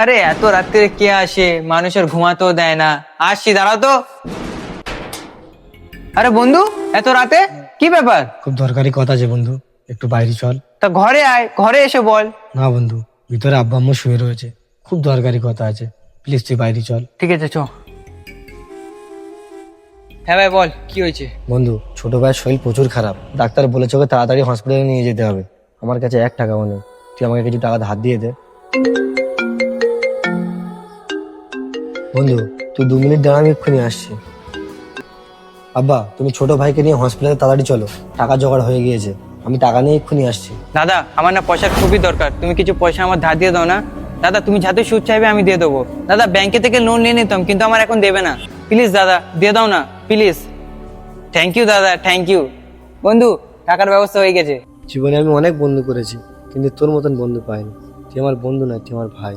আরে এত রাত্রে কে আসে, মানুষের ঘুমাতেও দেয় না। আসছি, দাঁড়াও তো। আরে বন্ধু, এত রাতে কি ব্যাপার? খুব দরকারি কথা আছে বন্ধু, একটু বাইরে চল। তা ঘরে আয়, ঘরে এসে বল। না বন্ধু, ভিতরে আব্বা আম্মু শুয়ে রয়েছে, খুব দরকারি কথা আছে, প্লিজ তুই বাইরে চল। ঠিক আছে, চ। হ্যাঁ ভাই বল, কি হয়েছে? বন্ধু, ছোট ভাইয়ের শরীর প্রচুর খারাপ, ডাক্তার বলেছে ওকে তাড়াতাড়ি হসপিটালে নিয়ে যেতে হবে। আমার কাছে 1 টাকাও নেই, তুই আমাকে কিছু টাকা ধার দিয়ে দে। বন্ধু, তুই 2 মিনিট দাঁড়া, আমি এক্ষুনি আসছি। আব্বা, তুমি ছোট ভাইকে নিয়ে হসপিটালে তাড়াতাড়ি চলো, টাকা জোগাড় হয়ে গিয়েছে, আমি টাকা নিয়ে এক্ষুনি আসছি। দাদা, আমার না পয়সার খুবই দরকার, তুমি কিছু পয়সা আমার ধার দিয়ে দাও না। দাদা, তুমি যাতে সুদ চাইবে আমি দিয়ে দেবো। দাদা, ব্যাংকে থেকে লোন নিয়ে নিতাম, কিন্তু আমার এখন দেবে না। প্লিজ দাদা, দিয়ে দাও না প্লিজ। থ্যাংক ইউ দাদা, থ্যাংক ইউ। বন্ধু, টাকার ব্যবস্থা হয়ে গেছে। জীবনে আমি অনেক বন্ধু করেছি, কিন্তু তোর মতন বন্ধু পাইনি। তুই আমার বন্ধু নয়, তুই আমার ভাই।